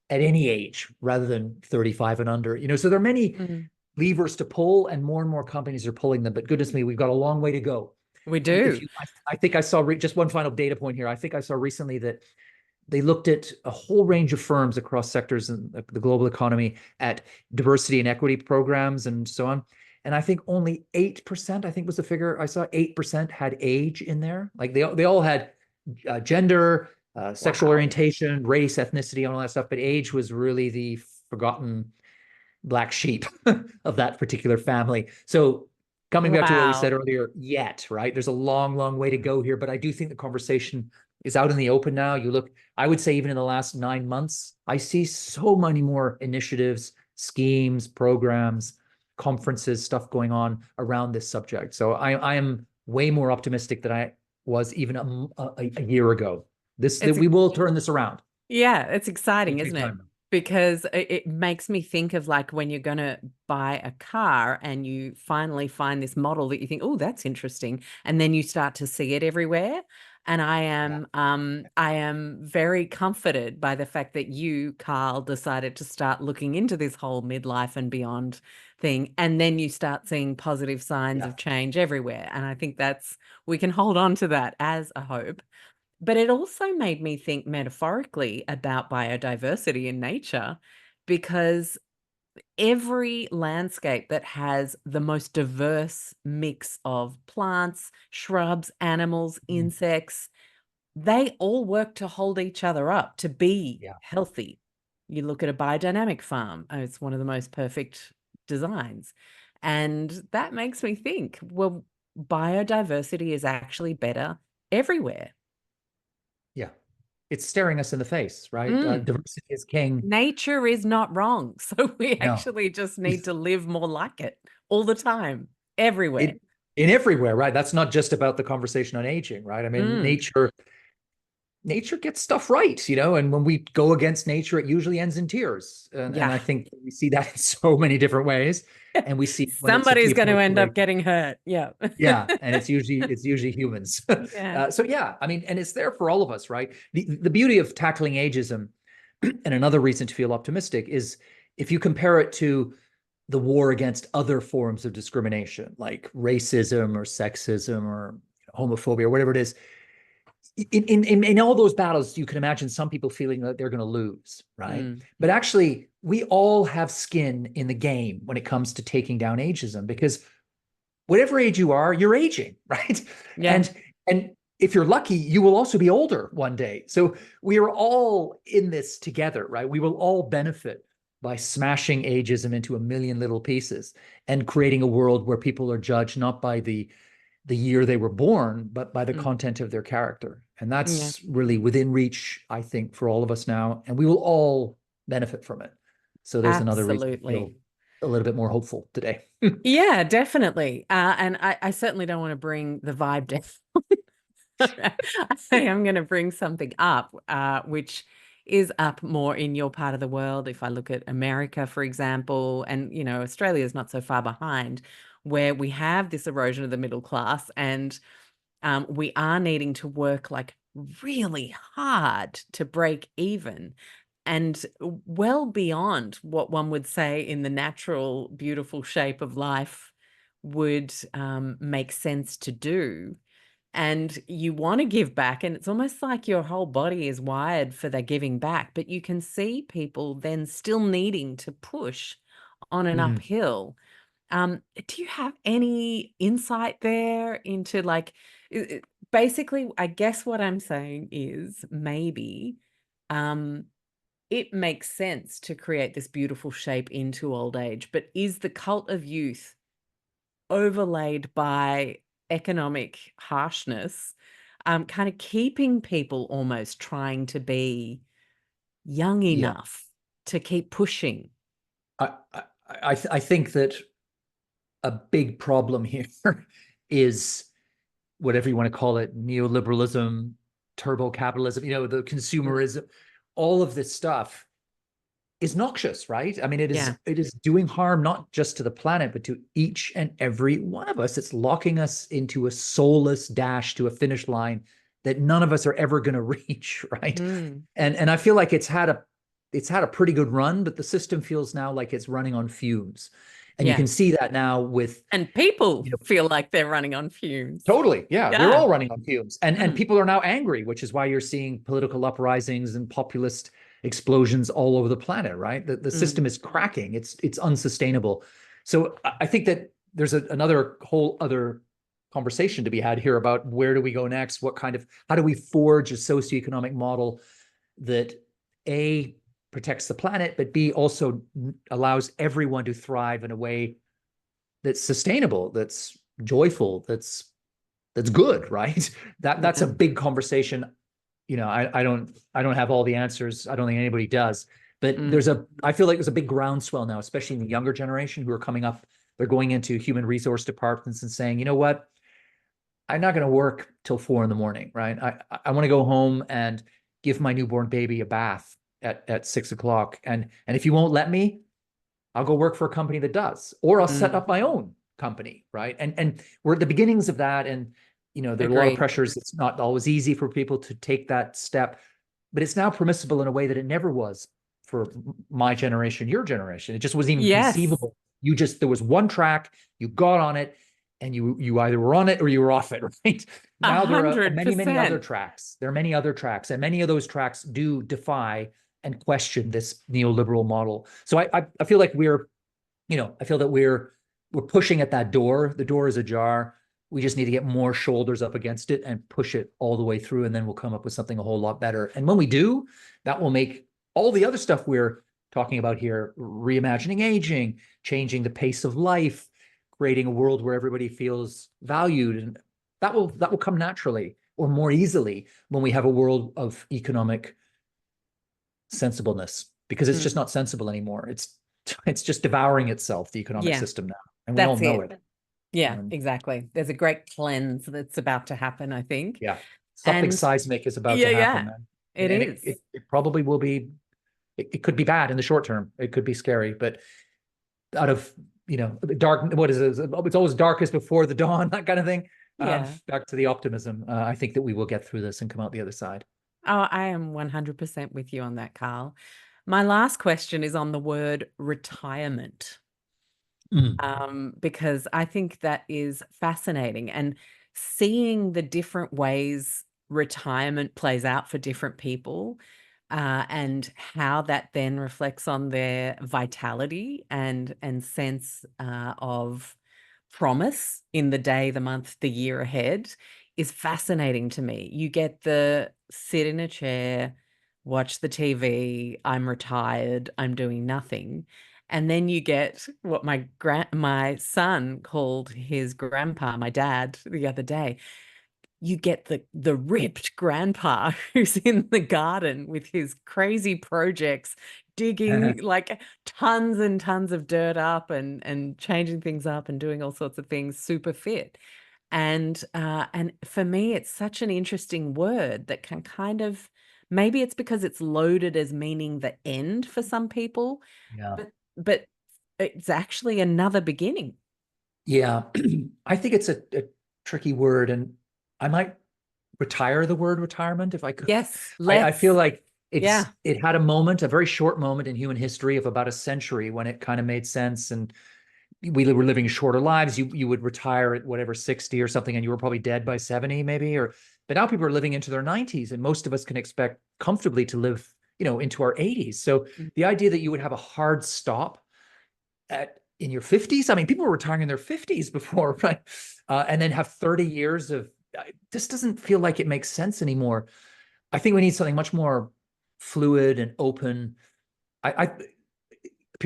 at any age rather than 35 and under. So there are many Mm. levers to pull and more companies are pulling them, but goodness me, we've got a long way to go. We If do. you, I think I saw just one final data point here. I think I saw recently that they looked at a whole range of firms across sectors in the global economy at diversity and equity programs and so on. And I think only 8%, I think was the figure I saw, 8% had age in there. Like they all had gender, sexual Wow. orientation, race, ethnicity, and all that stuff. But age was really the forgotten black sheep of that particular family. So coming back to what we said Wow. earlier, yet, right? There's a long way to go here, but I do think the conversation is out in the open now. You look, I would say even in the last 9 months, I see so many more initiatives, schemes, programs, conferences, stuff going on around this subject. So I am way more optimistic than I was even a year ago. That It's we will turn this around. Yeah, it's exciting, It'll take isn't it? time. Because it makes me think of like when you're going to buy a car and you finally find this model that you think, oh, that's interesting, and then you start to see it everywhere. And Yeah. I am very comforted by the fact that you, Carl, decided to start looking into this whole midlife and beyond thing, and then you start seeing positive signs Yeah. of change everywhere. And I think we can hold on to that as a hope. But it also made me think metaphorically about biodiversity in nature, because every landscape that has the most diverse mix of plants, shrubs, animals, Mhm. insects, they all work to hold each other up to be Yeah. healthy. You look at a biodynamic farm, it's one of the most perfect designs. And that makes me think, well, biodiversity is actually better everywhere. Yeah. It's staring us in the face, right? Mm. Diversity is king. Nature is not wrong. So we No, actually just need to live more like it all the time, everywhere. it in everywhere, right? That's not just about the conversation on aging, right? I mean, Mm. nature gets stuff right, and when we go against nature, it usually ends in tears. And Yeah. I think we see that in so many different ways. And we see when it's Somebody's going to end up appropriate. getting hurt. Yeah. Yeah, and it's usually humans. Yeah. So yeah, I mean, and it's there for all of us, right? The beauty of tackling ageism, and another reason to feel optimistic is if you compare it to the war against other forms of discrimination, like racism or sexism or homophobia or whatever it is. In all those battles, you can imagine some people feeling that they're going to lose, right? Mm. But actually, we all have skin in the game when it comes to taking down ageism, because whatever age you are, you're aging, right? Yeah. And if you're lucky, you will also be older one day. So we are all in this together, right? We will all benefit by smashing ageism into a million little pieces and creating a world where people are judged not by the year they were born, but by the Mm. content of their character. And Yeah. that's really within reach, I think, for all of us now. And we will all benefit from it. So there's another reason to feel Absolutely. a little bit more hopeful today. Yeah, definitely. And I certainly don't want to bring the vibe down. I am going to bring something up, which is up more in your part of the world. If I look at America, for example, and Australia is not so far behind, where we have this erosion of the middle class, and we are needing to work like really hard to break even. And well beyond what one would say in the natural, beautiful shape of life would make sense to do, and you want to give back, and it's almost like your whole body is wired for the giving back, but you can see people then still needing to push on an Mhm. uphill. Do you have any insight there into like basically, I guess what I'm saying is maybe um it makes sense to create this beautiful shape into old age, but is the cult of youth overlaid by economic harshness, kind of keeping people almost trying to be young Yeah. enough to keep pushing? I think that a big problem here is whatever you want to call it, neoliberalism, turbo capitalism, the Mm. consumerism, all of this stuff is noxious, right? I mean, Yeah. it is doing harm not just to the planet, but to each and every one of us. It's locking us into a soulless dash to a finish line that none of us are ever going to reach, right? Mm. And I feel like it's had a pretty good run, but the system feels now like it's running on fumes. And you Yeah. can see that now with, And people you know, feel like they're running on fumes. totally. Yeah, we're Yeah. all running on fumes. And Mm. people are now angry, which is why you're seeing political uprisings and populist explosions all over the planet, right? The Mm. system is cracking. It's unsustainable. So I think that there's another whole other conversation to be had here about where do we go next? How do we forge a socioeconomic model that A, protects the planet, but B, also allows everyone to thrive in a way that's sustainable, that's joyful, that's good, right? That's a Yeah. big conversation. I don't have all the answers. I don't think anybody does. But Mm. I feel like there's a big groundswell now, especially in the younger generation who are coming up. They're going into human resource departments and saying, you know what? I'm not going to work till 4 in the morning, right? I want to go home and give my newborn baby a bath at 6 o'clock. And if you won't let me, I'll go work for a company that does, or I'll set Mm. up my own company, right? And we're at the beginnings of that. And there are a lot of Agreed. pressures. It's not always easy for people to take that step, but it's now permissible in a way that it never was for my generation, your generation. It just wasn't even Yes. conceivable. There was one track, you got on it, and you either were on it or you were off it, right? A Now there are hundred many other percent. tracks. There are many other tracks, and many of those tracks do defy and question this neoliberal model. So I feel like I feel that we're pushing at that door. The door is ajar. We just need to get more shoulders up against it and push it all the way through, and then we'll come up with something a whole lot better. And when we do, that will make all the other stuff we're talking about here, reimagining aging, changing the pace of life, creating a world where everybody feels valued, and that will come naturally or more easily when we have a world of economic sensibleness, because it's just Mm. not sensible anymore. It's just devouring itself, the economic Yeah, system now, and we all that's know it. it. Yeah, Um, exactly. There's a great cleanse that's about to happen, I think. yeah, something And seismic is about yeah, to happen, yeah, man. it And is. it probably will be. It could be bad in the short term. It could be scary, but out of the dark, what is it? It's always darkest before the dawn, that kind of thing. Yeah. Back to the optimism. I think that we will get through this and come out the other side. Oh, I am 100% with you on that, Carl. My last question is on the word retirement. Mm. because I think that is fascinating. And seeing the different ways retirement plays out for different people, and how that then reflects on their vitality and sense of promise in the day, the month, the year ahead is fascinating to me. You get the sit in a chair, watch the TV, I'm retired, I'm doing nothing. And then you get what my son called his grandpa, my dad, the other day. You get the ripped grandpa who's in the garden with his crazy projects, digging like tons and tons of dirt up and changing things up and doing all sorts of things, super fit. And for me, it's such an interesting word that can kind of, maybe it's because it's loaded as meaning the end for some people, Yeah. but it's actually another beginning. Yeah. I think it's a tricky word, and I might retire the word retirement if I could. Yes, I feel let's. like Yeah. it had a moment, a very short moment in human history of about a century when it kind of made sense, and we were living shorter lives. You would retire at whatever 60 or something, and you were probably dead by 70 maybe. Or but now people are living into their 90s, and most of us can expect comfortably to live, into our 80s. So Mm. the idea that you would have a hard stop at in your 50s, I mean, people were retiring in their 50s before, right? And then have 30 years of this doesn't feel like it makes sense anymore. I think we need something much more fluid and open. I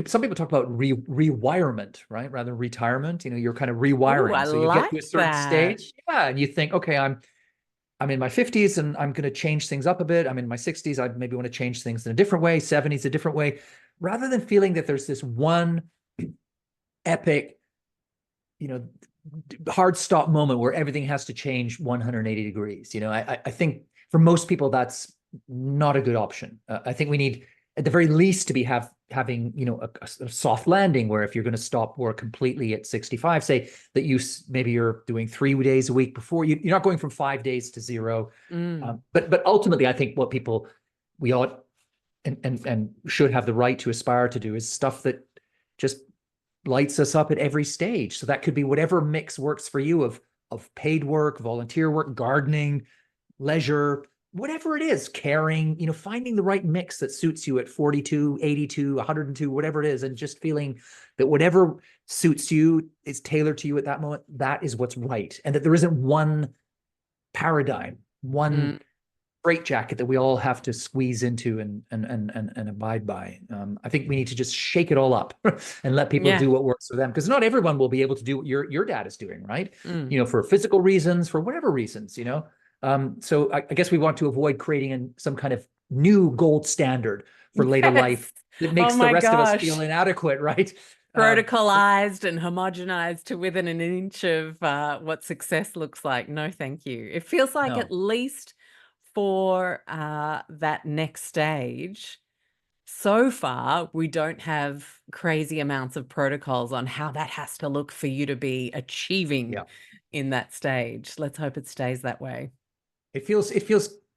some people talk about rewirement, right? Rather than retirement. You're kind of Oh, rewiring. I So you get like to a certain that. stage, yeah, and you think, okay, I'm in my 50s and I'm going to change things up a bit. I'm in my 60s. I maybe want to change things in a different way, 70s a different way, rather than feeling that there's this one epic, you know, hard stop moment where everything has to change 180 degrees. I think for most people that's not a good option. I think we need at the very least to be having a soft landing where if you're going to stop work completely at 65, say that maybe you're doing 3 days a week before you're not going from 5 days to zero. Mm. But ultimately, I think what people we ought and should have the right to aspire to do is stuff that just lights us up at every stage. So that could be whatever mix works for you of paid work, volunteer work, gardening, leisure, whatever it is, caring, finding the right mix that suits you at 42, 82, 102, whatever it is, and just feeling that whatever suits you is tailored to you at that moment. That is what's right. And that there isn't one paradigm, one Mm. straitjacket that we all have to squeeze into and abide by. I think we need to just shake it all up and let people Yeah. do what works for them, because not everyone will be able to do what your dad is doing, right? Mm. For physical reasons, for whatever reasons. So I guess we want to avoid creating some kind of new gold standard for later life Yes. that Oh makes the my rest of us feel gosh. inadequate, right? So Protocolized and homogenized to within an inch of what success looks like. No, thank you. It feels like at no, least for that next stage, so far, we don't have crazy amounts of protocols on how that has to look for you to be achieving yeah. in that stage. Let's hope it stays that way. It feels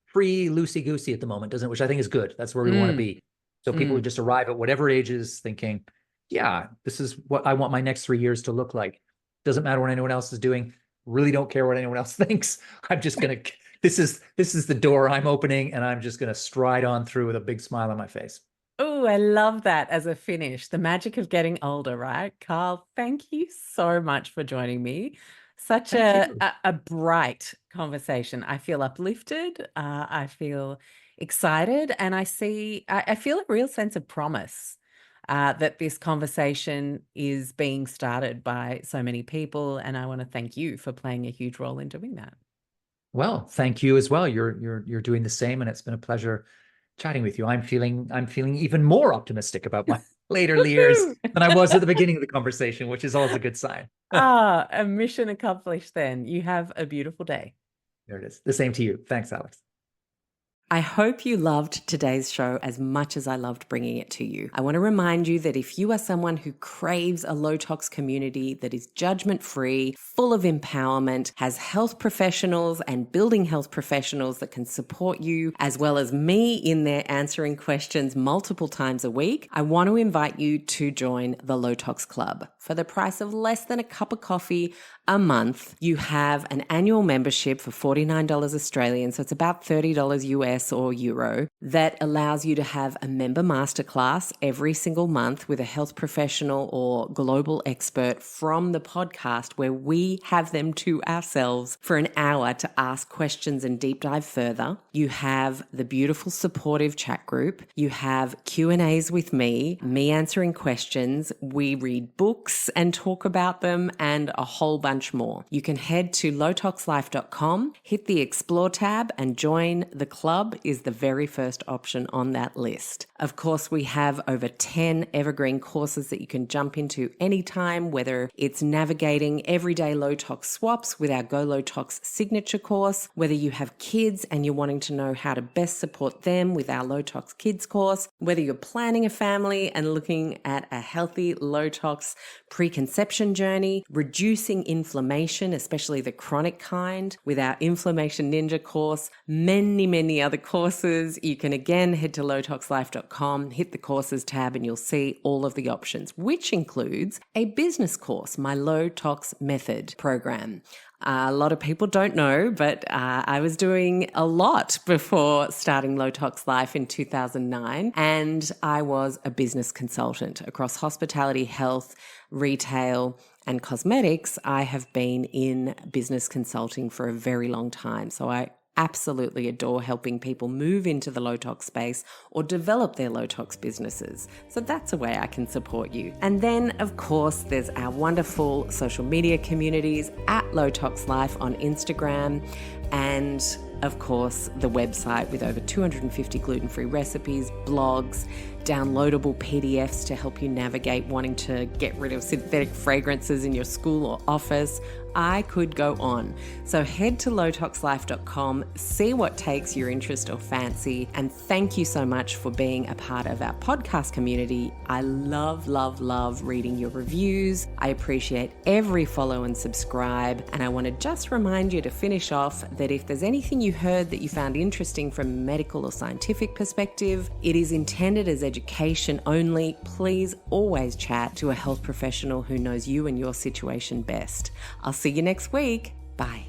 pretty loosey goosey at the moment, doesn't it? Which I think is good. That's where we want to Mm, be. So people would mm. just arrive at whatever ages thinking, yeah, this is what I want my next 3 years to look like. Doesn't matter what anyone else is doing. Really don't care what anyone else thinks. I'm just gonna. This is the door I'm opening, and I'm just gonna stride on through with a big smile on my face. Oh, I love that as a finish. The magic of getting older, right? Carl, thank you so much for joining me. Such Thank a, you. a, a bright conversation. I feel uplifted. I feel excited. And I feel a real sense of promise that this conversation is being started by so many people. And I want to thank you for playing a huge role in doing that. Well, thank you as well. You're doing the same, and it's been a pleasure chatting with you. I'm feeling even more optimistic about my later years Woohoo! than I was at the beginning of the conversation, which is always a good sign. Ah, a mission accomplished then. You have a beautiful day. There it is. The same to you. Thanks, Alex. I hope you loved today's show as much as I loved bringing it to you. I want to remind you that if you are someone who craves a low tox community that is judgment-free, full of empowerment, has health professionals and building health professionals that can support you, as well as me in there answering questions multiple times a week, I want to invite you to join the Low Tox Club. For the price of less than a cup of coffee a month, you have an annual membership for $49 Australian, so it's about $30 US or Euro, that allows you to have a member masterclass every single month with a health professional or global expert from the podcast, where we have them to ourselves for an hour to ask questions and deep dive further. You have the beautiful supportive chat group. You have Q&As with me answering questions. We read books and talk about them, and a whole bunch more. You can head to lowtoxlife.com, hit the explore tab, and join the club is the very first option on that list. Of course, we have over 10 evergreen courses that you can jump into anytime, whether it's navigating everyday low tox swaps with our Go Low Tox signature course, whether you have kids and you're wanting to know how to best support them with our Low Tox Kids course, whether you're planning a family and looking at a healthy low tox preconception journey, reducing inflammation, especially the chronic kind, with our Inflammation Ninja course, many other courses. You can again head to lowtoxlife.com, hit the courses tab, and you'll see all of the options, which includes a business course, my Low Tox Method program. A lot of people don't know, but I was doing a lot before starting Low Tox Life in 2009, and I was a business consultant across hospitality, health, retail, and cosmetics. I have been in business consulting for a very long time, so I absolutely adore helping people move into the low tox space or develop their low tox businesses. So that's a way I can support you. And then, of course, there's our wonderful social media communities at Low Tox Life on Instagram, and of course, the website with over 250 gluten-free recipes, blogs, downloadable PDFs to help you navigate wanting to get rid of synthetic fragrances in your school or office. I could go on. So head to lowtoxlife.com, see what takes your interest or fancy, and thank you so much for being a part of our podcast community. I love reading your reviews. I appreciate every follow and subscribe, and I want to just remind you to finish off that if there's anything you heard that you found interesting from a medical or scientific perspective, it is intended as education only. Please always chat to a health professional who knows you and your situation best. I'll see you next week. Bye.